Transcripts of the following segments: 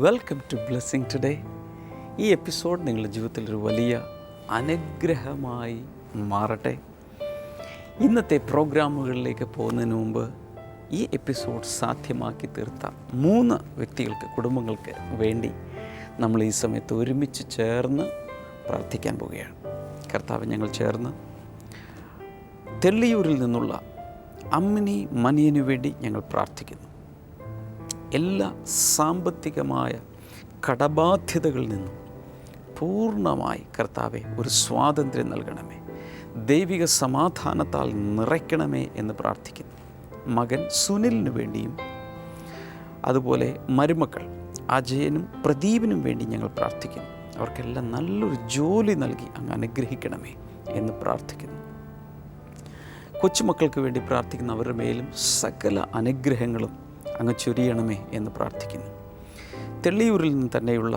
Welcome to blessing today. ഈ episode നിങ്ങളുടെ ജീവിതത്തിൽ ഒരു വലിയ അനുഗ്രഹമായി മാറട്ടെ. ഇന്നത്തെ പ്രോഗ്രാമുകളിലേക്ക് പോകുന്നതിന് മുമ്പ് ഈ എപ്പിസോഡ് സാധ്യമാക്കി തീർത്ത 3 വ്യക്തികൾക്ക്, കുടുംബങ്ങൾക്ക് വേണ്ടി നമ്മൾ ഈ സമയത്ത് ഒരുമിച്ച് ചേർന്ന് പ്രാർത്ഥിക്കാൻ പോവുകയാണ്. കർത്താവ്, ഞങ്ങൾ ചേർന്ന് തെള്ളിയൂരിൽ നിന്നുള്ള അമ്മിനി മനിയനു വേണ്ടി ഞങ്ങൾ പ്രാർത്ഥിക്കുന്നു. എല്ലാ സാമ്പത്തികമായ കടബാധ്യതകളിൽ നിന്നും പൂർണ്ണമായി കർത്താവെ ഒരു സ്വാതന്ത്ര്യം നൽകണമേ, ദൈവിക സമാധാനത്താൽ നിറയ്ക്കണമേ എന്ന് പ്രാർത്ഥിക്കുന്നു. മകൻ സുനിലിനു വേണ്ടിയും അതുപോലെ മരുമക്കൾ അജയനും പ്രദീപിനും വേണ്ടി ഞങ്ങൾ പ്രാർത്ഥിക്കുന്നു. അവർക്കെല്ലാം നല്ലൊരു ജോലി നൽകി അങ്ങ് അനുഗ്രഹിക്കണമേ എന്ന് പ്രാർത്ഥിക്കുന്നു. കൊച്ചുമക്കൾക്ക് വേണ്ടി പ്രാർത്ഥിക്കുന്ന അവരുടെ മേലും സകല അനുഗ്രഹങ്ങളും അങ്ങ് ചൊരിയണമേ എന്ന് പ്രാർത്ഥിക്കുന്നു. തെള്ളിയൂരിൽ നിന്ന് തന്നെയുള്ള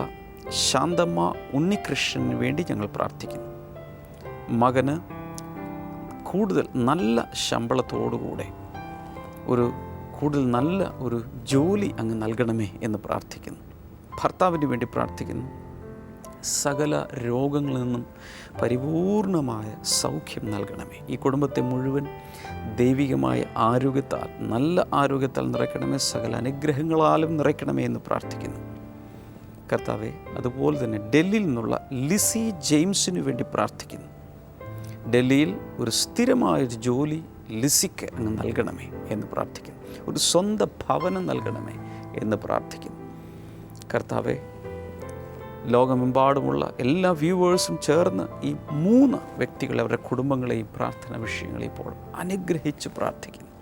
ശാന്തമ്മ ഉണ്ണികൃഷ്ണന് വേണ്ടി ഞങ്ങൾ പ്രാർത്ഥിക്കുന്നു. മകന് കൂടുതൽ നല്ല ശമ്പളത്തോടുകൂടെ കൂടുതൽ നല്ല ഒരു ജോലി അങ്ങ് നൽകണമേ എന്ന് പ്രാർത്ഥിക്കുന്നു. ഭർത്താവിന് വേണ്ടി പ്രാർത്ഥിക്കുന്നു. സകല രോഗങ്ങളിൽ നിന്നും പരിപൂർണമായ സൗഖ്യം നൽകണമേ. ഈ കുടുംബത്തെ മുഴുവൻ ദൈവികമായ ആരോഗ്യത്താൽ, നല്ല ആരോഗ്യത്താൽ നിറയ്ക്കണമേ, സകല അനുഗ്രഹങ്ങളാലും നിറയ്ക്കണമേ എന്ന് പ്രാർത്ഥിക്കുന്നു. കർത്താവെ, അതുപോലെ തന്നെ ഡൽഹിയിൽ നിന്നുള്ള ലിസി ജെയിംസിനു വേണ്ടി പ്രാർത്ഥിക്കുന്നു. ഡൽഹിയിൽ ഒരു സ്ഥിരമായൊരു ജോലി ലിസിക്ക് അങ്ങ് നൽകണമേ എന്ന് പ്രാർത്ഥിക്കുന്നു. ഒരു സ്വന്തം ഭവനം നൽകണമേ എന്ന് പ്രാർത്ഥിക്കുന്നു. കർത്താവെ, ലോകമെമ്പാടുമുള്ള എല്ലാ വ്യൂവേഴ്സും ചേർന്ന് ഈ 3 വ്യക്തികളെ, അവരുടെ കുടുംബങ്ങളെയും പ്രാർത്ഥന വിഷയങ്ങളെയും ഇപ്പോൾ അനുഗ്രഹിച്ച് പ്രാർത്ഥിക്കുന്നു.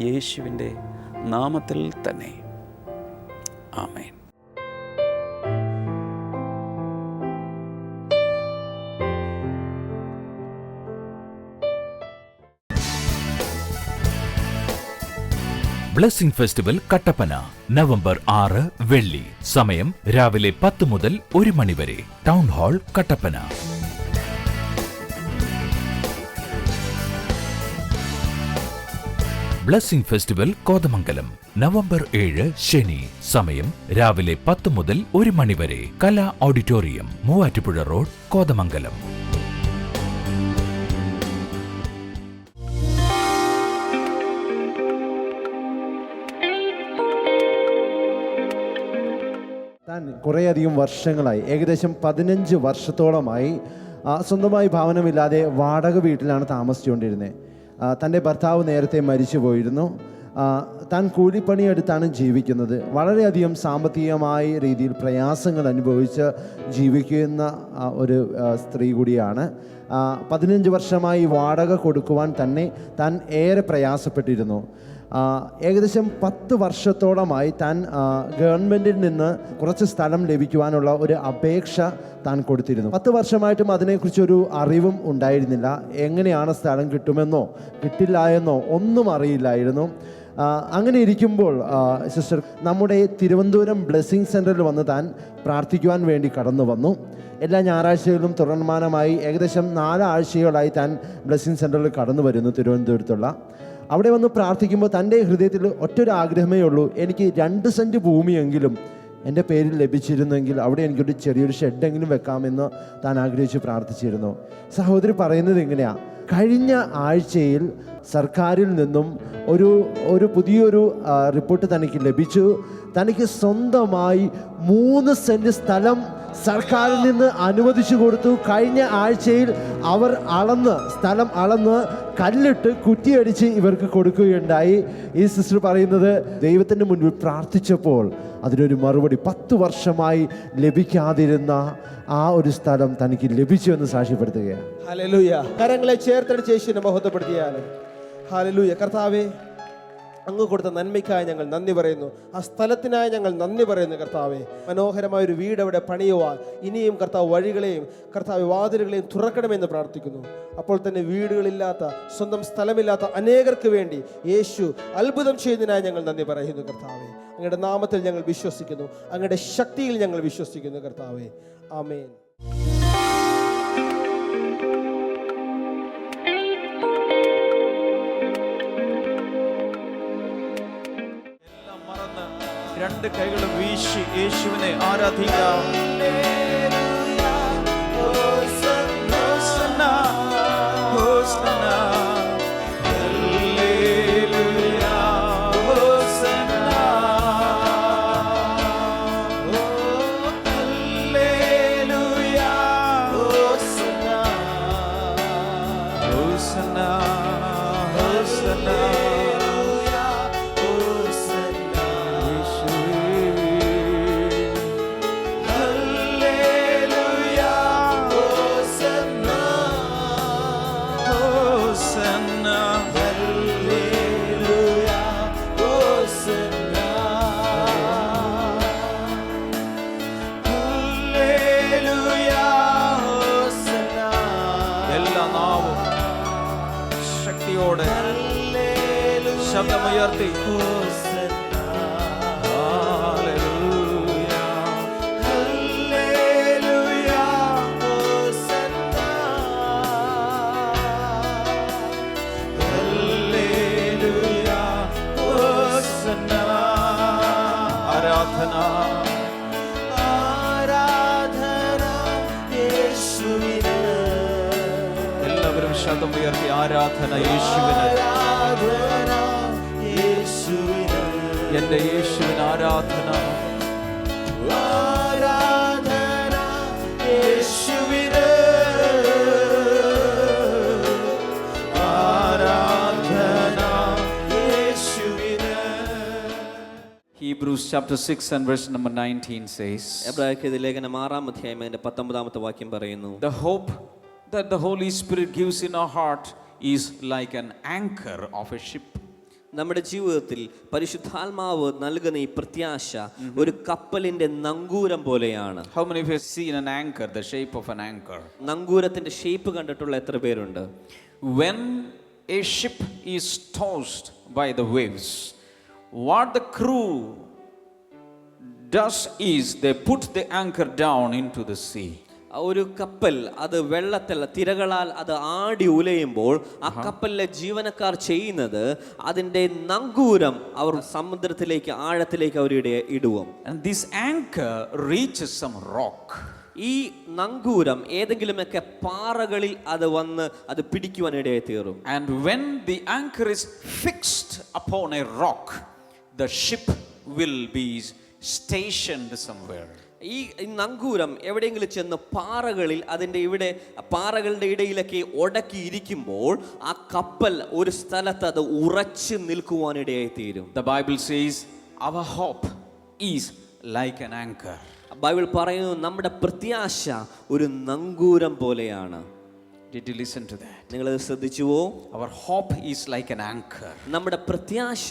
യേശുവിൻ്റെ നാമത്തിൽ തന്നെ ആമേൻ. ബ്ലെസ്സിംഗ് ഫെസ്റ്റിവൽ കട്ടപ്പന നവംബർ 6 വെള്ളി. സമയം രാവിലെ 10 മുതൽ 1 മണി വരെ. Town hall Kattappana. Blessing festival Kothamangalam November 7 ശനി. സമയം രാവിലെ 10 മുതൽ 1 മണി വരെ. കലാ ഓഡിറ്റോറിയം, മൂവാറ്റുപുഴ റോഡ്, കോതമംഗലം. താൻ കുറേയധികം വർഷങ്ങളായി, ഏകദേശം 15 വർഷത്തോളമായി സ്വന്തമായി ഭവനമില്ലാതെ വാടക വീട്ടിലാണ് താമസിച്ചുകൊണ്ടിരുന്നത്. തൻ്റെ ഭർത്താവ് നേരത്തെ മരിച്ചു പോയിരുന്നു. താൻ കൂലിപ്പണിയെടുത്താണ് ജീവിക്കുന്നത്. വളരെയധികം സാമ്പത്തികമായ രീതിയിൽ പ്രയാസങ്ങൾ അനുഭവിച്ച് ജീവിക്കുന്ന ഒരു സ്ത്രീ കൂടിയാണ്. 15 വർഷമായി വാടക കൊടുക്കുവാൻ തന്നെ താൻ ഏറെ പ്രയാസപ്പെട്ടിരുന്നു. ഏകദേശം 10 വർഷത്തോളമായി താൻ ഗവൺമെൻറ്റിൽ നിന്ന് കുറച്ച് സ്ഥലം ലഭിക്കുവാനുള്ള ഒരു അപേക്ഷ താൻ കൊടുത്തിരുന്നു. 10 വർഷമായിട്ടും അതിനെക്കുറിച്ചൊരു അറിവും ഉണ്ടായിരുന്നില്ല. എങ്ങനെയാണ് സ്ഥലം കിട്ടുമെന്നോ കിട്ടില്ല എന്നോ ഒന്നും അറിയില്ലായിരുന്നു. അങ്ങനെ ഇരിക്കുമ്പോൾ സിസ്റ്റർ നമ്മുടെ തിരുവനന്തപുരം ബ്ലെസ്സിങ് സെൻറ്ററിൽ വന്ന് താൻ പ്രാർത്ഥിക്കുവാൻ വേണ്ടി കടന്നു വന്നു. എല്ലാ ഞായറാഴ്ചകളിലും തുടർമാനമായി ഏകദേശം 4 ആഴ്ചകളായി താൻ ബ്ലെസ്സിങ് സെൻറ്ററിൽ കടന്നു വരുന്നു. തിരുവനന്തപുരത്തുള്ള അവിടെ വന്ന് പ്രാർത്ഥിക്കുമ്പോൾ തൻ്റെ ഹൃദയത്തിൽ ഒറ്റൊരു ആഗ്രഹമേ ഉള്ളൂ. എനിക്ക് 2 സെൻറ്റ് ഭൂമിയെങ്കിലും എൻ്റെ പേരിൽ ലഭിച്ചിരുന്നെങ്കിൽ അവിടെ എനിക്കൊരു ചെറിയൊരു ഷെഡെങ്കിലും വെക്കാമെന്ന് താൻ ആഗ്രഹിച്ച് പ്രാർത്ഥിച്ചിരുന്നു. സഹോദരി പറയുന്നത് എങ്ങനെയാണ്? കഴിഞ്ഞ ആഴ്ചയിൽ സർക്കാരിൽ നിന്നും ഒരു പുതിയൊരു റിപ്പോർട്ട് തനിക്ക് ലഭിച്ചു. തനിക്ക് സ്വന്തമായി 3 സെൻറ്റ് സ്ഥലം സർക്കാരിൽ നിന്ന് അനുവദിച്ചു കൊടുത്തു. കഴിഞ്ഞ ആഴ്ചയിൽ അവർ സ്ഥലം അളന്ന് കല്ലിട്ട് കുറ്റിയടിച്ച് ഇവർക്ക് കൊടുക്കുകയുണ്ടായി. ഈ സിസ്റ്റർ പറയുന്നത് ദൈവത്തിൻ്റെ മുൻപിൽ പ്രാർത്ഥിച്ചപ്പോൾ അതിനൊരു മറുപടി 10 വർഷമായി ലഭിക്കാതിരുന്ന ആ ഒരു സ്ഥലം തനിക്ക് ലഭിച്ചു എന്ന് സാക്ഷ്യപ്പെടുത്തുകയാണ്. ഹല്ലേലൂയ. കരങ്ങളെ ചേർത്തടിച്ച് യേശുവിനെ മഹത്വപ്പെടുത്തിയാലും. ഹല്ലേലൂയ. കർത്താവേ, അങ്ങ് കൊടുത്ത നന്മയ്ക്കായി ഞങ്ങൾ നന്ദി പറയുന്നു. ആ സ്ഥലത്തിനായി ഞങ്ങൾ നന്ദി പറയുന്നു. കർത്താവെ, മനോഹരമായൊരു വീട് അവിടെ പണിയുവാൻ ഇനിയും കർത്താവ് വഴികളെയും കർത്താവ് വാതിലുകളെയും തുറക്കണമെന്ന് പ്രാർത്ഥിക്കുന്നു. അപ്പോൾ തന്നെ വീടുകളില്ലാത്ത, സ്വന്തം സ്ഥലമില്ലാത്ത അനേകർക്ക് വേണ്ടി യേശു അത്ഭുതം ചെയ്തതിനായി ഞങ്ങൾ നന്ദി പറയുന്നു. കർത്താവെ, അങ്ങയുടെ നാമത്തിൽ ഞങ്ങൾ വിശ്വസിക്കുന്നു. അങ്ങയുടെ ശക്തിയിൽ ഞങ്ങൾ വിശ്വസിക്കുന്നു. കർത്താവെ, ആമേൻ. രണ്ട് കൈകളും വീശി യേശുവിനെ ആരാധിക്കാം. Hosanna, Hosanna, hallelujah, Hosanna, hallelujah, Hosanna, Hosanna, Hosanna. ശക്തിയോടെ ശബ്ദമുയർത്തി ആരാധന യേശുവിന്. എല്ലാവരും ശബ്ദം ഉയർത്തി ആരാധന യേശുവിന്. എന്റെ യേശുവിന് ആരാധന, ആരാധന യേശുവിന്, ആരാധന യേശുവിന്. Hebrews chapter 6 and verse number 19 says, എബ്രായർക്കെഴുതിയ ലേഖനം 6-ാം അധ്യായം അതിന്റെ 19-ാമത്തെ വാക്യം പറയുന്നു, the hope that the Holy Spirit gives in our heart is like an anchor of a ship. നമ്മുടെ ജീവിതത്തിൽ പരിശുദ്ധാത്മാവ് നൽകുന്ന ഈ പ്രത്യാശ ഒരു കപ്പലിന്റെ നങ്കൂരം പോലെയാണ്. How many of you have seen an anchor, the shape of an anchor? നങ്കൂരത്തിന്റെ ഷേപ്പ് കണ്ടിട്ടുള്ള എത്ര പേരുണ്ട്? When a ship is tossed by the waves, what the crew does is they put the anchor down into the sea. ഒരു കപ്പൽ അത് വെള്ളത്തിൽ തിരകളാൽ അത് ആടി ഉലയുമ്പോൾ ആ കപ്പലിലെ ജീവനക്കാർ ചെയ്യുന്നത് അതിന്റെ നങ്കൂരം അവർ സമുദ്രത്തിലേക്ക് ആഴത്തിലേക്ക് അവരുടെ ഇടുവും. And this anchor reaches some rock. ഈ നങ്കൂരം ഏതെങ്കിലുമൊക്കെ പാറകളിൽ അത് വന്ന് അത് പിടിക്കുവാനിടയായി തീരും. And when the anchor is fixed upon a rock, the ship will be stationed somewhere. ഈ നങ്കൂരം എവിടെയെങ്കിലും ചെന്ന് പാറകളിൽ അതിൻ്റെ ഇവിടെ പാറകളുടെ ഇടയിലൊക്കെ ഒടക്കിയിരിക്കുമ്പോൾ ആ കപ്പൽ ഒരു സ്ഥലത്ത് അത് ഉറച്ചു നിൽക്കുവാനിടയായി തീരും. The Bible says our hope is like an anchor. Bible പറയുന്നു നമ്മുടെ പ്രത്യാശ ഒരു നങ്കൂരം പോലെയാണ്. Did you listen to that? നിങ്ങളത് ശ്രദ്ധിച്ചുവോ? Our hope is like an anchor. നമ്മുടെ പ്രത്യാശ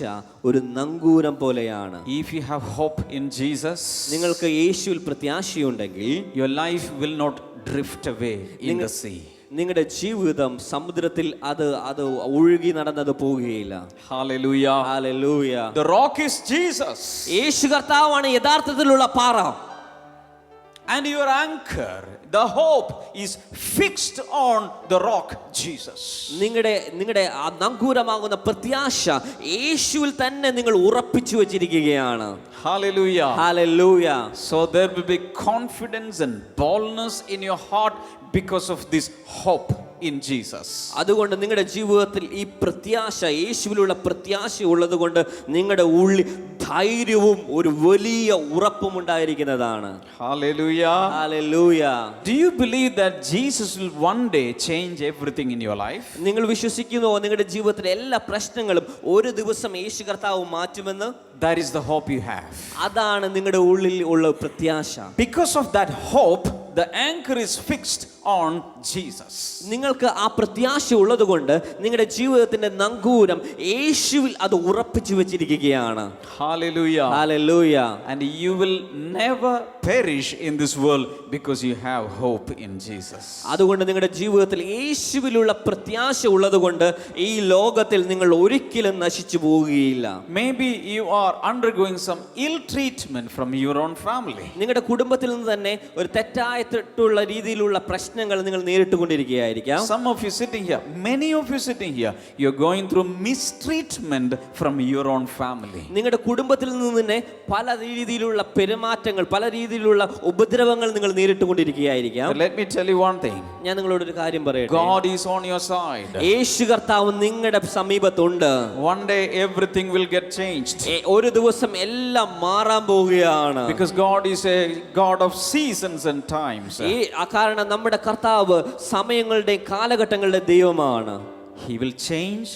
ഒരു നങ്കൂരം പോലെയാണ്. If you have hope in Jesus, നിങ്ങൾക്ക് യേശുവിൽ പ്രത്യാശയുണ്ടെങ്കിൽ your life will not drift away in the sea. നിങ്ങളുടെ ജീവിതം സമുദ്രത്തിൽ അത് ഒഴുകി നടന്നത് പോവുകയില്ല. Hallelujah. Hallelujah. The rock is Jesus. യേശു കർത്താവാണ് യഥാർത്ഥത്തിലുള്ള പാറ. And your anchor, the hope, is fixed on the rock, Jesus. നിങ്ങളുടെ ആ നങ്കൂരമാകുന്ന പ്രത്യാശ യേശുവിൽ തന്നെ നിങ്ങൾ ഉറപ്പിച്ചു വെച്ചിരിക്കുകയാണ്. Hallelujah. Hallelujah. So there will be confidence and boldness in your heart because of this hope in Jesus. അതുകൊണ്ട് നിങ്ങളുടെ ജീവിതത്തിൽ ഈ പ്രത്യാശ യേശുവിലുള്ള പ്രത്യാശ ഉള്ളത് കൊണ്ട് നിങ്ങളുടെ ഉള്ളിൽ ധൈര്യവും ഒരു വലിയ ഉറപ്പും ഉണ്ടായിരിക്കുന്നതാണ്. Hallelujah. Hallelujah. Do you believe that Jesus will one day change everything in your life? നിങ്ങൾ വിശ്വസിക്കുന്നുവോ നിങ്ങളുടെ ജീവിതത്തിലെ എല്ലാ പ്രശ്നങ്ങളും ഒരു ദിവസം യേശു കർത്താവ് മാറ്റുമെന്ന്? That is the hope you have. അതാണ് നിങ്ങളുടെ ഉള്ളിൽ ഉള്ള പ്രത്യാശ. Because of that hope, the anchor is fixed on Jesus. നിങ്ങൾക്ക് ആ പ്രത്യാശ ഉള്ളത് കൊണ്ട് നിങ്ങളുടെ ജീവിതത്തിന്റെ നങ്കൂരം യേശുവിൽ അത് ഉറപ്പിച്ചു വെച്ചിരിക്കുകയാണ്. Hallelujah. Hallelujah. And you will never perish in this world because you have hope in Jesus. അതുകൊണ്ട് നിങ്ങളുടെ ജീവിതത്തിൽ യേശുവിലുള്ള പ്രത്യാശ ഉള്ളത് കൊണ്ട് ഈ ലോകത്തിൽ നിങ്ങൾ ഒരിക്കലും നശിച്ചു പോവുകയില്ല. Maybe you are undergoing some ill treatment from your own family. നിങ്ങളുടെ കുടുംബത്തിൽ നിന്ന് തന്നെ ഒരു തെറ്റായിട്ടുള്ള രീതിയിലുള്ള പ്രശ്നം പ്രശ്നങ്ങൾ നിങ്ങൾ നേരിട്ടുകൊണ്ടിരിക്കുകയായിരിക്കാം. Some of you sitting here, many of you sitting here, you're going through mistreatment from your own family. നിങ്ങളുടെ കുടുംബത്തിൽ നിന്ന് തന്നെ പല രീതിയിലുള്ള പെരുമാറ്റങ്ങൾ, പല രീതിയിലുള്ള ഉപദ്രവങ്ങൾ നിങ്ങൾ നേരിട്ടുകൊണ്ടിരിക്കുകയായിരിക്കാം. But let me tell you one thing. ഞാൻ നിങ്ങളോട് ഒരു കാര്യം പറയട്ടെ. God is on your side. യേശു കർത്താവ് നിങ്ങളുടെ സമീപത്തുണ്ട്. One day everything will get changed. ഒരു ദിവസം എല്ലാം മാറാൻ പോവുകയാണ്. Because God is a God of seasons and times. കാരണം നമ്മുടെ കർത്താവ് സമയങ്ങളുടെയും കാലഘട്ടങ്ങളുടെ ദൈവമാണ്. He will change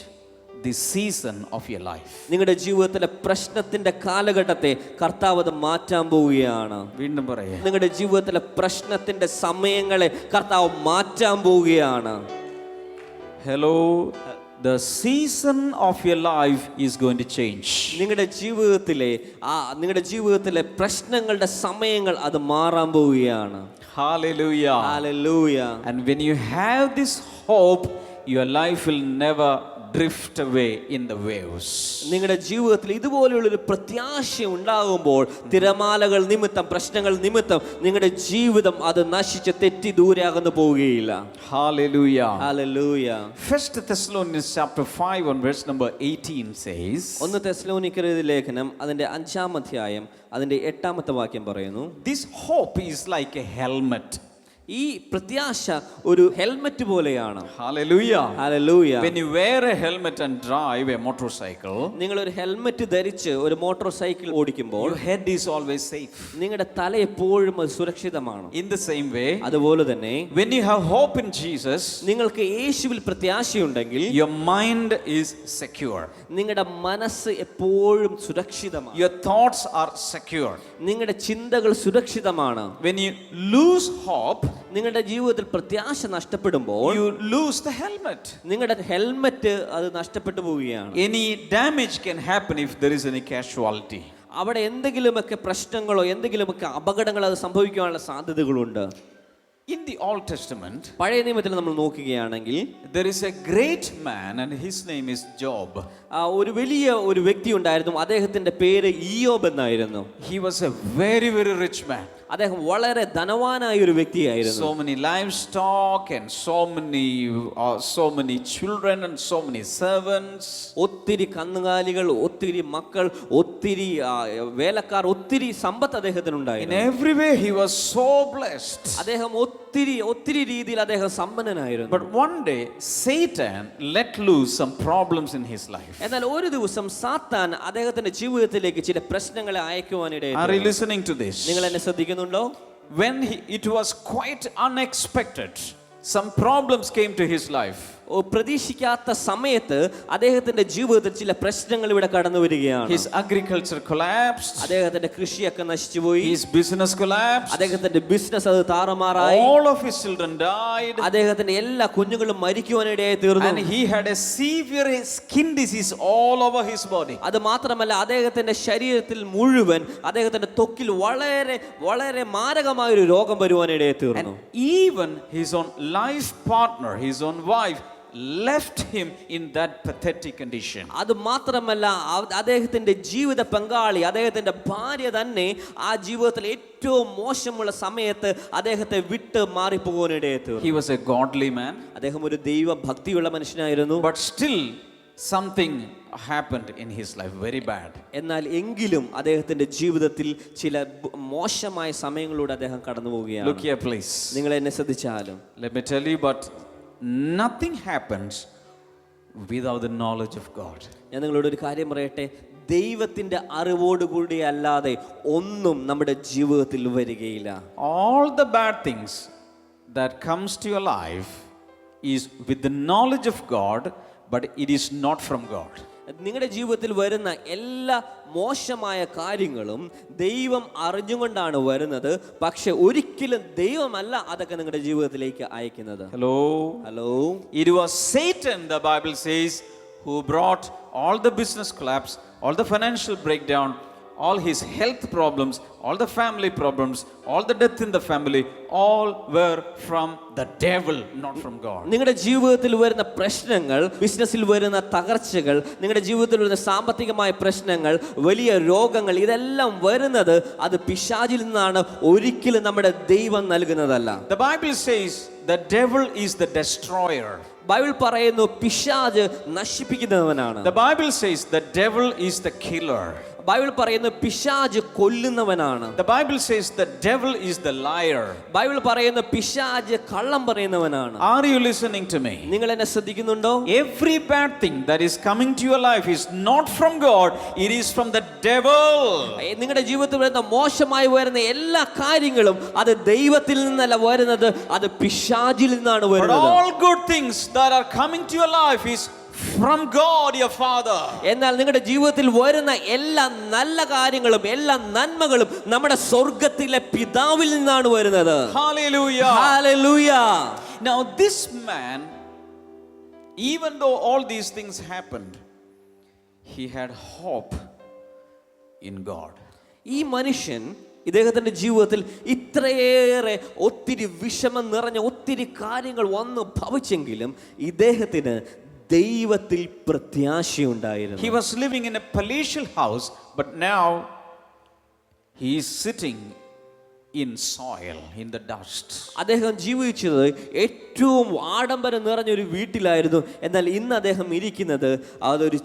the season of your life. നിങ്ങളുടെ ജീവിതത്തിലെ പ്രശ്നത്തിന്റെ കാലഘട്ടത്തെ കർത്താവ് അത് മാറ്റാൻ പോവുകയാണ്. വീണ്ടും പറയാം, നിങ്ങളുടെ ജീവിതത്തിലെ പ്രശ്നത്തിന്റെ സമയങ്ങളെ കർത്താവ് മാറ്റാൻ പോവുകയാണ്. hello, the season of your life is going to change. നിങ്ങളുടെ ജീവിതത്തിലെ പ്രശ്നങ്ങളുടെ സമയങ്ങൾ അത് മാറാൻ പോവുകയാണ്. Hallelujah. Hallelujah. And when you have this hope, your life will never drift away in the waves. നിങ്ങളുടെ ജീവിതത്തിൽ ഇതുപോലെയുള്ളൊരു പ്രത്യാശ ഉണ്ടാകുമ്പോൾ തിരമാലകൾ നിമിത്തം, പ്രശ്നങ്ങൾ നിമിത്തം നിങ്ങളുടെ ജീവിതം അത് നശിച്ച് തെറ്റി ദൂരെ അകന്നു പോവുകയില്ല. Hallelujah. Hallelujah. 1 Thessalonians chapter 5 on verse number 18 says, 1 തെസ്സലോനിക്കരുടെ ലേഖനം അതിന്റെ 5-ാം അധ്യായം അതിന്റെ 8-ാമത്തെ വാക്യം പറയുന്നു, this hope is like a helmet. ഈ പ്രത്യാശ ഒരു ഹെൽമെറ്റ് പോലെയാണ്. Hallelujah. Hallelujah. When you wear a helmet and drive a motorcycle, നിങ്ങൾ ഒരു ഹെൽമെറ്റ് ധരിച്ച് ഒരു മോട്ടോർ സൈക്കിൾ ഓടിക്കുമ്പോൾ your head is always safe. നിങ്ങളുടെ തല എപ്പോഴും സുരക്ഷിതമാണ്. In the same way, അതുപോലെ തന്നെ when you have hope in Jesus, നിങ്ങൾക്ക് യേശുവിൽ പ്രത്യാശയുണ്ടെങ്കിൽ your mind is secure. നിങ്ങളുടെ മനസ്സ് എപ്പോഴും സുരക്ഷിതമാണ്. Your thoughts are secure. നിങ്ങളുടെ ചിന്തകൾ സുരക്ഷിതമാണ്. When you lose hope, നിങ്ങളുടെ ജീവിതത്തിൽ പ്രത്യാശ നഷ്ടപ്പെടുമ്പോൾ you lose the helmet. നിങ്ങളുടെ ഹെൽമെറ്റ് അത് നഷ്ടപ്പെട്ടു പോവുകയാണ്. Any damage can happen if there is any casualty. അവിടെ എന്തെങ്കിലുമൊക്കെ പ്രശ്നങ്ങളോ എന്തെങ്കിലുമൊക്കെ അപകടങ്ങളോ അത് സംഭവിക്കാനുള്ള സാധ്യതകളുണ്ട്. In the Old Testament, പഴയ നിയമത്തിൽ നമ്മൾ നോക്കുകയാണെങ്കിൽ there is a great man and his name is Job. ഒരു വലിയ ഒരു വ്യക്തി ഉണ്ടായിരുന്നു. അദ്ദേഹത്തിന്റെ പേര് ഇയ്യോബ് എന്നായിരുന്നു. He was a very, very rich man. അദ്ദേഹം വളരെ ധനവാനായ ഒരു വ്യക്തിയായിരുന്നു. So many livestock and so many children and so many servants. ഒത്തിരി കന്നുകാലികൾ, ഒത്തിരി മക്കൾ, ഒത്തിരി വേലക്കാർ, ഒത്തിരി സമ്പത്ത് In അദ്ദേഹത്തിനുണ്ടായിരുന്നു. every way he was so blessed. അദ്ദേഹം ഒത്തിരി രീതിയിൽ അദ്ദേഹം സമ്പന്നനായിരുന്നു. But one day Satan let loose some problems in his life. എന്നാൽ ഒരു ദിവസം സാത്താൻ അദ്ദേഹത്തിന്റെ ജീവിതത്തിലേക്ക് ചില പ്രശ്നങ്ങളെ അയക്കുവാനിടയായി. Are you listening to this? നിങ്ങൾ എന്നെ ശ്രദ്ധിക്കുന്നുണ്ടോ? When it was quite unexpected, some problems came to his life. പ്രതീക്ഷിക്കാത്ത സമയത്ത് അദ്ദേഹത്തിന്റെ ജീവിതത്തിൽ ചില പ്രശ്നങ്ങൾ ഇവിടെ കടന്നു വരികയാണ്. His agriculture collapsed. അദ്ദേഹത്തിന്റെ കൃഷിയൊക്കെ നശിച്ചുപോയി. His business collapsed. അദ്ദേഹത്തിന്റെ ബിസിനസ് അത് താറുമാറായി. All of his children died. അദ്ദേഹത്തിന്റെ എല്ലാ കുഞ്ഞുങ്ങളും മരിക്കുവാനിടയായി തീർന്നു. And he had a severe skin disease all over his body. അത് മാത്രമല്ല അദ്ദേഹത്തിന്റെ ശരീരത്തിൽ മുഴുവൻ അദ്ദേഹത്തിന്റെ ത്വക്കിൽ വളരെ വളരെ മാരകമായ ഒരു രോഗം വരുവാനിടയായി തീർന്നു. Even his own life partner, his own wife, left him in that pathetic condition. അത് മാത്രമല്ല അദ്ദേഹത്തിന്റെ ജീവിത പങ്കാളി, അദ്ദേഹത്തിന്റെ ഭാര്യ തന്നെ ആ ജീവിതത്തിൽ ഏറ്റവും മോശമുള്ള സമയത്ത് അദ്ദേഹത്തെ വിട്ട് മാറിപ്പോകാനിടയായി തീർന്നു. He was a godly man. അദ്ദേഹം ഒരു ദൈവഭക്തിയുള്ള മനുഷ്യനായിരുന്നു. But still something happened in his life very bad. എന്നാൽ എങ്കിലും അദ്ദേഹത്തിന്റെ ജീവിതത്തിൽ ചില മോശമായ സമയങ്ങളിലൂടെ അദ്ദേഹം കടന്നു പോവുകയാണ്. Look here please. നിങ്ങൾ എന്നെ ശ്രദ്ധിച്ചാലും Let me tell you, but nothing happens without the knowledge of God. ഞാൻ നിങ്ങളോട് ഒരു കാര്യം പറയട്ടെ, ദൈവത്തിന്റെ അറിവോടുകൂടി അല്ലാതെ ഒന്നും നമ്മുടെ ജീവിതത്തിൽ വരികയില്ല. All the bad things that comes to your life is with the knowledge of God, but it is not from God. നിങ്ങളുടെ ജീവിതത്തിൽ വരുന്ന എല്ലാ മോശമായ കാര്യങ്ങളും ദൈവം അറിഞ്ഞുകൊണ്ടാണ് വരുന്നത്. പക്ഷെ ഒരിക്കലും ദൈവമല്ല അതൊക്കെ നിങ്ങളുടെ ജീവിതത്തിലേക്ക് അയക്കുന്നത്. Hello. It was Satan, the Bible says, who brought all the business collapse, all the financial breakdown, all his health problems, all the family problems, all the death in the family, all were from the devil, not from God. നിങ്ങളുടെ ജീവിതത്തിൽ വരുന്ന പ്രശ്നങ്ങൾ, ബിസിനസ്സിൽ വരുന്ന തകർച്ചകൾ, നിങ്ങളുടെ ജീവിതത്തിൽ വരുന്ന സാമ്പത്തികമായ പ്രശ്നങ്ങൾ, വലിയ രോഗങ്ങൾ, ഇതെല്ലാം വരുന്നത് അത് പിശാചിൽ നിന്നാണ്, ഒരിക്കലും നമ്മുടെ ദൈവം നൽകുന്നതല്ല. The Bible says the devil is the destroyer. Bible പറയുന്നു പിശാച് നശിപ്പിക്കുന്നവനാണ്. The Bible says the devil is the killer. Bible പറയുന്നു പിശാച് കൊല്ലുന്നവനാണ്. The Bible says the devil is the liar. Bible പറയുന്നു പിശാച് കള്ളം പറയുന്നവനാണ്. Are you listening to me? നിങ്ങൾ എന്നെ ശ്രദ്ധിക്കുന്നുണ്ടോ? Every bad thing that is coming to your life is not from God, it is from the devil. നിങ്ങളുടെ ജീവിതത്തിൽ വരുന്ന മോശമായി വരുന്ന എല്ലാ കാര്യങ്ങളും അത് ദൈവത്തിൽ നിന്നല്ല വരുന്നത്, അത് പിശാചിൽ നിന്നാണ് But വരുന്നത്. all good things that are coming to your life is from God your Father. എന്നാൽ നിങ്ങളുടെ ജീവിതത്തിൽ വരുന്ന എല്ലാ നല്ല കാര്യങ്ങളും എല്ലാ നന്മകളും നമ്മുടെ സ്വർഗ്ഗത്തിലെ പിതാവിൽ നിന്നാണ് വരുന്നത്. Hallelujah. Hallelujah. Now this man, even though all these things happened, he had hope in God. ഈ മനുഷ്യൻ ഇദ്ദേഹത്തിന്റെ ജീവിതത്തിൽ ഇത്രയേറെ ഒത്തിരി വിഷമം നിറഞ്ഞ ഒത്തിരി കാര്യങ്ങൾ വന്നു ഭവിച്ചെങ്കിലും ഇദ്ദേഹത്തിന് ദൈവത്തിൽ പ്രത്യാശയുണ്ടായിരുന്നു. He was living in a palatial house, but now he is sitting in soil, in the dust. അദ്ദേഹം ജീവിച്ചത് ഏറ്റവും ആഡംബരം നിറഞ്ഞൊരു വീട്ടിലായിരുന്നു. എന്നാൽ ഇന്ന് അദ്ദേഹം ഇരിക്കുന്നത് അതൊരു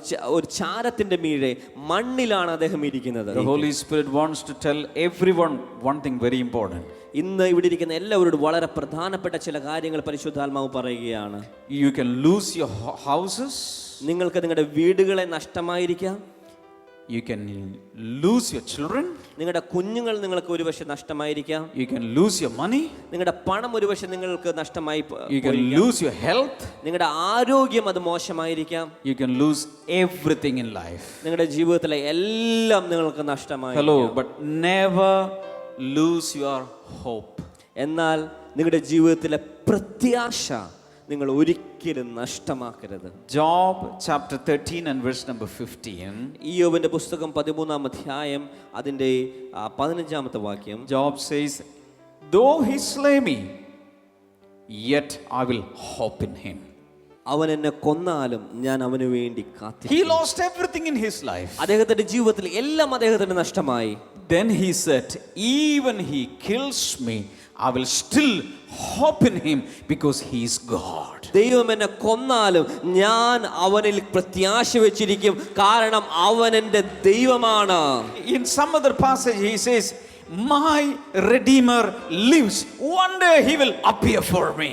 ചാരത്തിന്റെ മീതെ മണ്ണിലാണ് അദ്ദേഹം ഇരിക്കുന്നത്. The Holy Spirit wants to tell everyone one thing very important. ഇന്ന് ഇവിടെ ഇരിക്കുന്ന എല്ലാവരോടും വളരെ പ്രധാനപ്പെട്ട ചില കാര്യങ്ങൾ പരിശുദ്ധാത്മാവ് പറയുകയാണ്. You can lose your houses. നിങ്ങൾക്ക് നിങ്ങളുടെ വീടുകളെ നഷ്ടമായിരിക്കാം. You can lose your children. നിങ്ങളുടെ കുഞ്ഞുങ്ങൾ നിങ്ങൾക്ക് ഒരുപക്ഷെ നഷ്ടമായിരിക്കാം. You can lose your money. നിങ്ങളുടെ പണം ഒരുപക്ഷെ നിങ്ങൾക്ക് നഷ്ടമായി. You can lose your health. നിങ്ങളുടെ ആരോഗ്യം അത് മോശമായിരിക്കാം. You can lose everything in life. നിങ്ങളുടെ ജീവിതത്തിലെ എല്ലാം നിങ്ങൾക്ക് നഷ്ടമായി. Hello, but never lose your hope. എന്നാൽ നിങ്ങളുടെ ജീവിതത്തിലെ പ്രത്യാശ നിങ്ങൾ ഒരിക്കലും നഷ്ടമാക്കരുത്. Job chapter 13 and verse number 15. ഇയ്യോബിന്റെ പുസ്തകം 13-ാം അധ്യായം അതിന്റെ 15-ാമത്തെ വാക്യം. Job says, though he slay me, yet I will hope in him. അവൻ എന്നെ കൊന്നാലും ഞാൻ അവന് വേണ്ടി കാത്തിരിക്കും. He lost everything in his life. അദ്ദേഹത്തിന്റെ ജീവിതത്തിൽ എല്ലാം അദ്ദേഹത്തിന് നഷ്ടമായി. Then he said, even he kills me, I will still hope in him because he is God. ദൈവം എന്നെ കൊന്നാലും ഞാൻ അവനിൽ പ്രത്യാശ വെച്ചിരിക്കും, കാരണം അവൻ എൻ്റെ ദൈവമാണ്. In some other passage he says, my Redeemer lives, one day he will appear for me.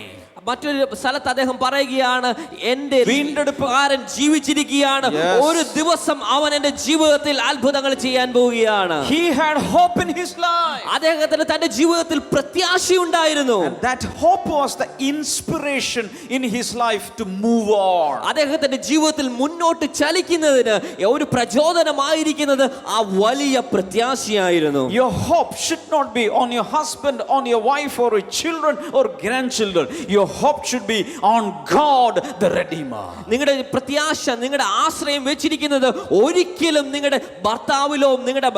മറ്റൊരു സ്ഥലത്ത് അദ്ദേഹം പറയുകയാണ്, എന്റെ വീണ്ടെടുപ്പുകാരൻ ജീവിച്ചിരിക്കുകയാണ്, ഒരു ദിവസം അവൻ എന്റെ ജീവിതത്തിൽ അത്ഭുതങ്ങൾ ചെയ്യാൻ പോവുകയാണ്. He had hope in his life. അദ്ദേഹത്തിന് തന്റെ ജീവിതത്തിൽ പ്രത്യാശയുണ്ടായിരുന്നു. And that hope was the inspiration in his life to move on. അദ്ദേഹത്തിന്റെ ജീവിതത്തിൽ മുന്നോട്ട് ചലിക്കുന്നതിന് ഒരു പ്രചോദനമായിരിക്കുന്നത് ആ വലിയ പ്രത്യാശയായിരുന്നു. Your hope should not be on your husband, on your wife, or your children or grandchildren. Your hope should be on God the Redeemer. നിങ്ങളുടെ പ്രത്യാശ, നിങ്ങളുടെ ആശ്രയം വെച്ചിരിക്കുന്നത് ഒരിക്കലും നിങ്ങളുടെ ഭർത്താവിലോ നിങ്ങളുടെ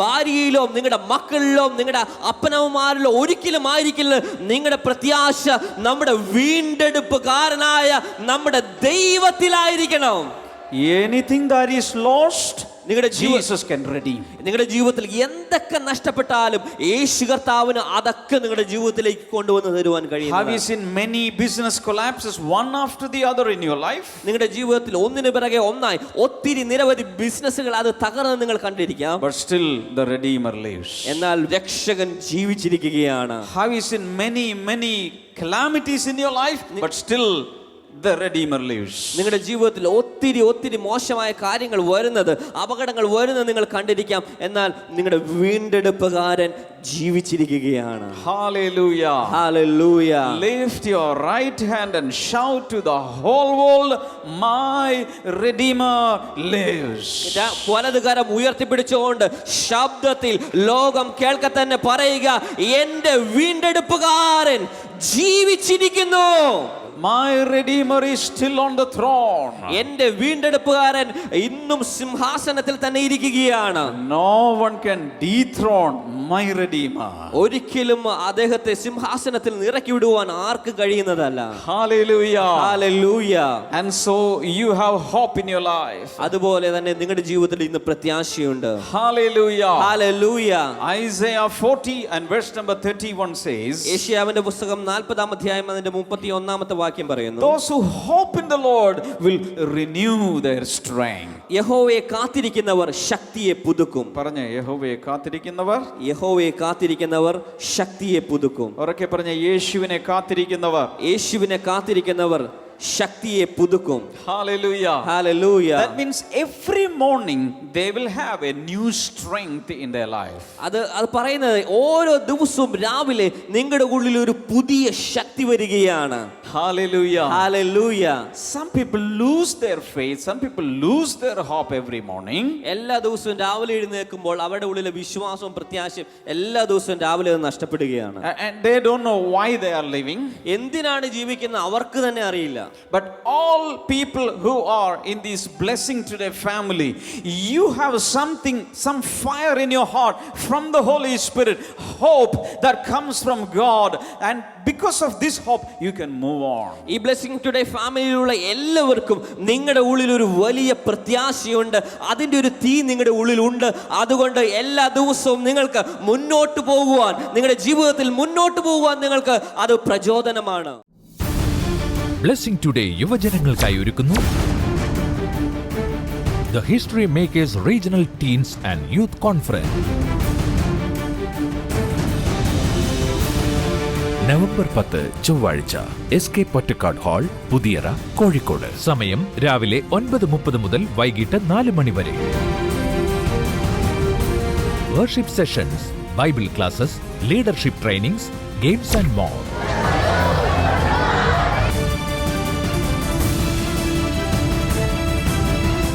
ഭാര്യയിലോ നിങ്ങളുടെ മക്കളിലോ നിങ്ങളുടെ അപ്പനമ്മമാരിലോ ഒരിക്കലും ആയിരിക്കില്ല. നിങ്ങളുടെ പ്രത്യാശ നമ്മുടെ വീണ്ടെടുപ്പുകാരനായ നമ്മുടെ ദൈവത്തിലായിരിക്കണം. Anything that is lost, നിങ്ങളുടെ Jesus can redeem. നിങ്ങളുടെ ജീവിതത്തിൽ എന്തൊക്കെ നഷ്ടപ്പെട്ടാലും യേശു കർത്താവിന് അതൊക്കെ നിങ്ങളുടെ ജീവിതത്തിലേക്ക് കൊണ്ടുവന്ന് തരുവാൻ കഴിയും. Have you seen many business collapses one after the other in your life? നിങ്ങളുടെ ജീവിതത്തിൽ ഒന്നിനു പിറകെ ഒന്നായി ഒത്തിരി നിരവധി ബിസിനസ്സുകൾ അത് തകർന്ന് നിങ്ങൾ കണ്ടിരിക്കാം. But still the Redeemer lives. എന്നാൽ രക്ഷകൻ ജീവിച്ചിരിക്കുകയാണ്. Have you seen many calamities in your life? But still the Redeemer lives. നിങ്ങളുടെ ജീവിതത്തിൽ ഒത്തിരി മോശമായ കാര്യങ്ങൾ വരുന്നത്, അപകടങ്ങൾ വരുന്നത് നിങ്ങൾ കണ്ടിരിക്കാം. എന്നാൽ നിങ്ങളുടെ വീണ്ടെടുപ്പുകാരൻ ജീവിച്ചിരിക്കുകയാണ്. Hallelujah. Hallelujah. Lift your right hand and shout to the whole world, my Redeemer lives. വലതുകരം ഉയർത്തിപ്പിടിച്ചുകൊണ്ട് ശബ്ദത്തിൽ ലോകം കേൾക്ക തന്നെ പറയുക, എന്റെ വീണ്ടെടുപ്പുകാരൻ ജീവിച്ചിരിക്കുന്നു. My Redeemer is still on the throne. എന്റെ വീണ്ടെടുപ്പുകാരൻ ഇന്നും സിംഹാസനത്തിൽ തന്നെ ഇരിക്കുകയാണ്. No one can dethrone my Redeemer. ഒരിക്കലും അദ്ദേഹത്തെ സിംഹാസനത്തിൽ ഇറക്കി വിടുവാൻ ആർക്ക് കഴിയുന്നതല്ല. Hallelujah. Hallelujah. And so you have hope in your life. അതുപോലെ തന്നെ നിങ്ങളുടെ ജീവിതത്തിൽ ഇന്ന് പ്രത്യാശയുണ്ട്. Hallelujah. Hallelujah. Isaiah 40 and verse number 31 says, യെശയ്യാവിന്റെ പുസ്തകം 40-ാം അധ്യായം അതിന്റെ 31-ാമത്തെ വാക്യം പറയുന്നു, those who hope in the Lord will renew their strength. യഹോവയെ കാത്തിരിക്കുന്നവർ ശക്തിയെ പുതുക്കും. പറഞ്ഞേ, യഹോവയെ കാത്തിരിക്കുന്നവർ, യഹോവയെ കാത്തിരിക്കുന്നവർ ശക്തിയെ പുതുക്കും. ഉറക്കെ പറഞ്ഞേ, യേശുവിനെ കാത്തിരിക്കുന്നവർ, യേശുവിനെ കാത്തിരിക്കുന്നവർ ശക്തിയെ പുതുക്കും. Hallelujah. Hallelujah. That means every morning they will have a new strength in their life. അത് പറയുന്നത് ഓരോ ദിവസവും രാവിലെ നിങ്ങളുടെ ഉള്ളിൽ ഒരു പുതിയ ശക്തി വരികയാണ്. Hallelujah. Hallelujah. Some people lose their faith, some people lose their hope every morning. എല്ലാ ദിവസവും രാവിലെ എഴുന്നേൽക്കുമ്പോൾ അവരുടെ ഉള്ളിലെ വിശ്വാസവും പ്രത്യാശയും എല്ലാ ദിവസവും രാവിലെ അത് നഷ്ടപ്പെടുകയാണ്. And they don't know why they are living. എന്തിനാണ് ജീവിക്കുന്നത് അവർക്ക് തന്നെ അറിയില്ല. But all people who are in this blessing today family, you have something, some fire in your heart from the Holy Spirit, hope that comes from God, and because of this hope you can move on. ഈ blessing today ഫാമിലിയിലുള്ള എല്ലാവർക്കും നിങ്ങളുടെ ഉള്ളിൽ ഒരു വലിയ പ്രത്യാശയുണ്ട്, അതിൻ്റെ ഒരു തീ നിങ്ങളുടെ ഉള്ളിലുണ്ട്. അതുകൊണ്ട് എല്ലാ ദിവസവും നിങ്ങൾക്ക് മുന്നോട്ട് പോകുവാൻ, നിങ്ങളുടെ ജീവിതത്തിൽ മുന്നോട്ട് പോകുവാൻ നിങ്ങൾക്ക് അത് പ്രചോദനമാണ്. ബ്ലെസ്സിംഗ് ടുഡേ യുവജനങ്ങൾക്കായി ഒരുക്കുന്നു the history makers regional teens and youth conference. November 10 ചൊവ്വാഴ്ച SK പൊറ്റക്കാട് ഹാൾ, പുതിയറ, കോഴിക്കോട്. സമയം രാവിലെ 9:30 മുതൽ വൈകിട്ട് 4 മണി വരെ. Worship sessions, Bible classes, leadership trainings, games and more.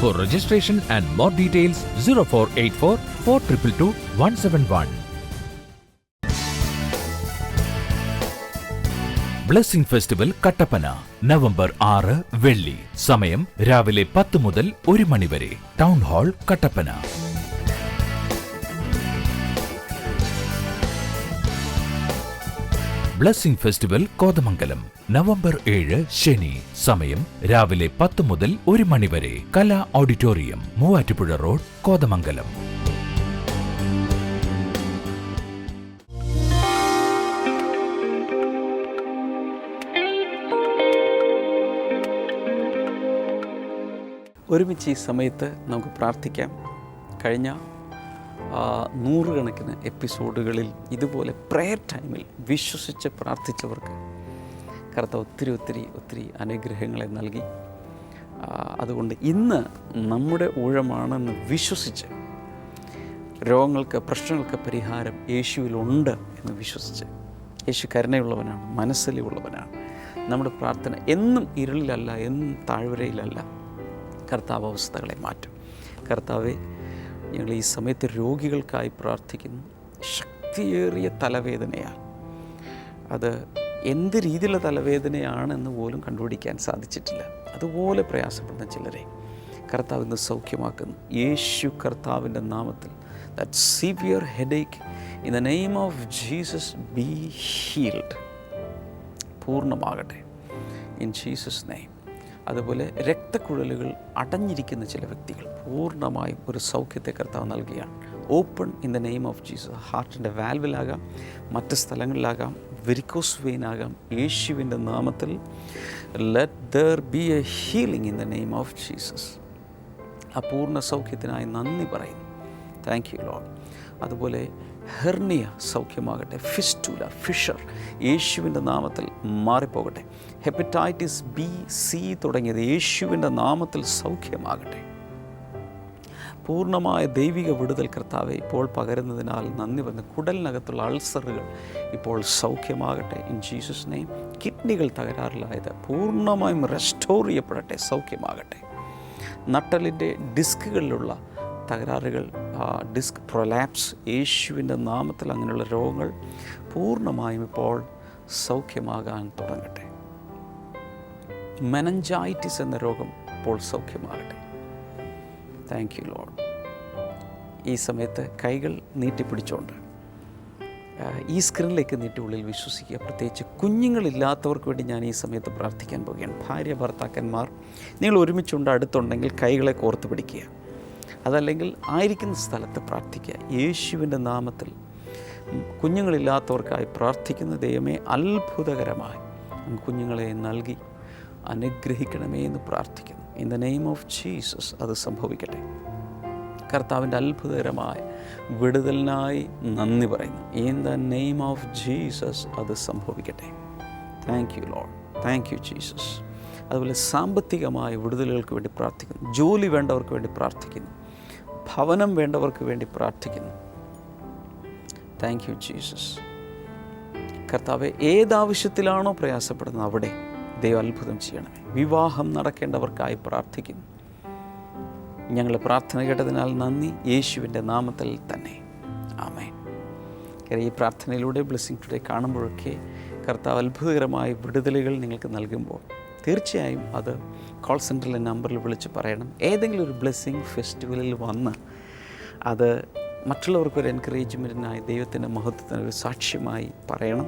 For registration and more details 0484 422 171. Blessing festival Kattappana November 6 വെള്ളി. സമയം രാവിലെ 10 മുതൽ 1 മണി വരെ. Town hall Kattappana. Blessing festival Kothamangalam November 7 ശനി. സമയം രാവിലെ 10 മുതൽ 1 മണി വരെ. കലാ ഓഡിറ്റോറിയം, മൂവാറ്റുപുഴ റോഡ്, കോതമംഗലം. ഒരുമിച്ച് ഈ സമയത്ത് നമുക്ക് പ്രാർത്ഥിക്കാം. കഴിഞ്ഞ 100 കണക്കിന് എപ്പിസോഡുകളിൽ ഇതുപോലെ പ്രെയർ ടൈമിൽ വിശ്വസിച്ച് പ്രാർത്ഥിച്ചവർക്ക് കർത്താവ് ഒത്തിരി അനുഗ്രഹങ്ങളെ നൽകി. അതുകൊണ്ട് ഇന്ന് നമ്മുടെ ഊഴമാണെന്ന് വിശ്വസിച്ച്, രോഗങ്ങൾക്ക്, പ്രശ്നങ്ങൾക്ക് പരിഹാരം യേശുവിലുണ്ട് എന്ന് വിശ്വസിച്ച്, യേശു കരുണയുള്ളവനാണ്, മനസ്സലിവുള്ളവനാണ്. നമ്മുടെ പ്രാർത്ഥന എന്നും ഇരുളിലല്ല, എന്നും താഴ്വരയിലല്ല. കർത്താവ് അവസ്ഥകളെ മാറ്റും. കർത്താവെ, ഞങ്ങൾ ഈ സമയത്ത് രോഗികൾക്കായി പ്രാർത്ഥിക്കുന്നു. ശക്തിയേറിയ തലവേദനയാണ്. അത് എന്ത് രീതിയിലുള്ള തലവേദനയാണെന്ന് പോലും കണ്ടുപിടിക്കാൻ സാധിച്ചിട്ടില്ല. അതുപോലെ പ്രയാസപ്പെടുന്ന ചിലരെ കർത്താവ് ഇന്ന് സൗഖ്യമാക്കുന്നു. യേശു കർത്താവിൻ്റെ നാമത്തിൽ that severe headache in the name of Jesus be healed. പൂർണ്ണമാകട്ടെ in Jesus name. അതുപോലെ രക്തക്കുഴലുകൾ അടഞ്ഞിരിക്കുന്ന ചില വ്യക്തികൾ പൂർണ്ണമായും ഒരു സൗഖ്യത്തെ കർത്താവ് നൽകുകയാണ്. Open in the name of Jesus. ഹാർട്ടിൻ്റെ വാൽവിലാകാം, മറ്റ് സ്ഥലങ്ങളിലാകാം, വെരിക്കോസ് വെയിനാകാം. യേശുവിൻ്റെ നാമത്തിൽ let there be a healing in the name of Jesus. ആ പൂർണ്ണ സൗഖ്യത്തിനായി നന്ദി പറയുന്നു. Thank you Lord. അതുപോലെ ഹെർണിയ സൗഖ്യമാകട്ടെ. ഫിസ്റ്റുല, ഫിഷർ യേശുവിൻ്റെ നാമത്തിൽ മാറിപ്പോകട്ടെ. ഹെപ്പറ്റൈറ്റിസ് B, C തുടങ്ങിയത് യേശുവിൻ്റെ നാമത്തിൽ സൗഖ്യമാകട്ടെ. പൂർണ്ണമായ ദൈവിക വിടുതൽ കർത്താവെ ഇപ്പോൾ പകരുന്നതിനാൽ നന്ദി പറഞ്ഞ് കുടലിനകത്തുള്ള അൾസറുകൾ ഇപ്പോൾ സൗഖ്യമാകട്ടെ ഇൻ ജീസസ് നെയിം. കിഡ്നികൾ തകരാറിലായത് പൂർണ്ണമായും റെസ്റ്റോർ ചെയ്യപ്പെടട്ടെ, സൗഖ്യമാകട്ടെ. നട്ടലിൻ്റെ ഡിസ്കുകളിലുള്ള തകരാറുകൾ, ഡിസ്ക് പ്രൊലാപ്സ്, യേശുവിൻ്റെ നാമത്തിൽ അങ്ങനെയുള്ള രോഗങ്ങൾ പൂർണ്ണമായും ഇപ്പോൾ സൗഖ്യമാകാൻ തുടങ്ങട്ടെ. മെനഞ്ചൈറ്റിസ് എന്ന രോഗം ഇപ്പോൾ സൗഖ്യമാകട്ടെ. Thank you Lord. ഈ സമയത്ത് കൈകൾ നീട്ടിപ്പിടിച്ചുകൊണ്ട് ഈ സ്ക്രീനിലേക്ക് നീട്ടി ഉള്ളിൽ വിശ്വസിക്കുക. പ്രത്യേകിച്ച് കുഞ്ഞുങ്ങളില്ലാത്തവർക്ക് വേണ്ടി ഞാൻ ഈ സമയത്ത് പ്രാർത്ഥിക്കാൻ പോവുകയാണ്. ഭാര്യ ഭർത്താക്കന്മാർ നിങ്ങൾ ഒരുമിച്ചുണ്ട്, അടുത്തുണ്ടെങ്കിൽ കൈകളെ കോർത്ത് പിടിക്കുക. അതല്ലെങ്കിൽ ആയിരിക്കുന്ന സ്ഥലത്ത് പ്രാർത്ഥിക്കുക. യേശുവിൻ്റെ നാമത്തിൽ കുഞ്ഞുങ്ങളില്ലാത്തവർക്കായി പ്രാർത്ഥിക്കുന്ന ദൈവമേ, അത്ഭുതകരമായി കുഞ്ഞുങ്ങളെ നൽകി അനുഗ്രഹിക്കണമേ എന്ന് പ്രാർത്ഥിക്കുന്നു. In the name of Jesus അത് സംഭവിക്കട്ടെ. കർത്താവിൻ്റെ അത്ഭുതകരമായ വിടുതലിനായി നന്ദി പറയുന്നു. In the name of Jesus അത് സംഭവിക്കട്ടെ. Thank you Lord, thank you Jesus. അതുപോലെ സാമ്പത്തികമായ വിടുതലുകൾക്ക് വേണ്ടി പ്രാർത്ഥിക്കുന്നു. ജോലി വേണ്ടവർക്ക് വേണ്ടി പ്രാർത്ഥിക്കുന്നു. ഭവനം വേണ്ടവർക്ക് വേണ്ടി പ്രാർത്ഥിക്കുന്നു. Thank you Jesus. കർത്താവെ, ഏതാവശ്യത്തിലാണോ പ്രയാസപ്പെടുന്നത് അവിടെ ദൈവം അത്ഭുതം ചെയ്യണമേ. വിവാഹം നടക്കേണ്ടവർക്കായി പ്രാർത്ഥിക്കുന്നു. ഞങ്ങളുടെ പ്രാർത്ഥന കേട്ടതിനാൽ നന്ദി, യേശുവിൻ്റെ നാമത്തിൽ തന്നെ ആമേൻ. ഈ പ്രാർത്ഥനയിലൂടെ ബ്ലെസ്സിങ് ടുഡേ കാണുമ്പോഴൊക്കെ കർത്താവ് അത്ഭുതകരമായ വിടുതലുകൾ നിങ്ങൾക്ക് നൽകുമ്പോൾ തീർച്ചയായും അത് കോൾ സെൻറ്ററിലെ നമ്പറിൽ വിളിച്ച് പറയണം. ഏതെങ്കിലും ഒരു ബ്ലെസ്സിങ് ഫെസ്റ്റിവലിൽ വന്ന് അത് മറ്റുള്ളവർക്കൊരു എൻകറേജ്മെൻറ്റിനായി ദൈവത്തിൻ്റെ മഹത്വത്തിനൊരു സാക്ഷ്യമായി പറയണം.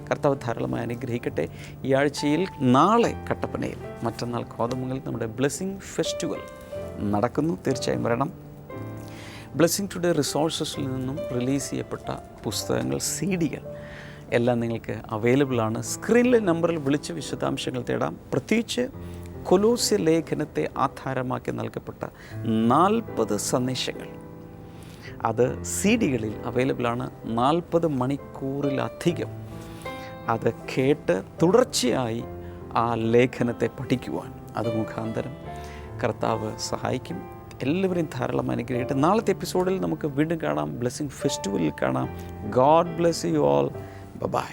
കർത്താവ് ധാരാളമായി അനുഗ്രഹിക്കട്ടെ. ഈ ആഴ്ചയിൽ നാളെ കട്ടപ്പനയിൽ, മറ്റന്നാൾ കോതമംഗൽ നമ്മുടെ ബ്ലെസ്സിങ് ഫെസ്റ്റിവൽ നടക്കുന്നു. തീർച്ചയായും വരണം. ബ്ലെസ്സിങ് ടുഡേ റിസോഴ്സസിൽ നിന്നും റിലീസ് ചെയ്യപ്പെട്ട പുസ്തകങ്ങൾ, CD-കൾ എല്ലാം നിങ്ങൾക്ക് അവൈലബിളാണ്. സ്ക്രീനിലെ നമ്പറിൽ വിളിച്ച് വിശദാംശങ്ങൾ തേടാം. പ്രത്യേകിച്ച് കൊലോസ്യ ലേഖനത്തെ ആധാരമാക്കി നൽകപ്പെട്ട 40 സന്ദേശങ്ങൾ അത് CD-കളിൽ അവൈലബിളാണ്. 40 മണിക്കൂറിലധികം അത് കേട്ട് തുടർച്ചയായി ആ ലേഖനത്തെ പഠിക്കുവാൻ അത് മുഖാന്തരം കർത്താവ് സഹായിക്കും. എല്ലാവരെയും ധാരാളം അനുഗ്രഹിക്കട്ടെ. നാളത്തെ എപ്പിസോഡിൽ നമുക്ക് വീണ്ടും കാണാം. ബ്ലെസ്സിങ് ഫെസ്റ്റിവലിൽ കാണാം. God bless you all. By.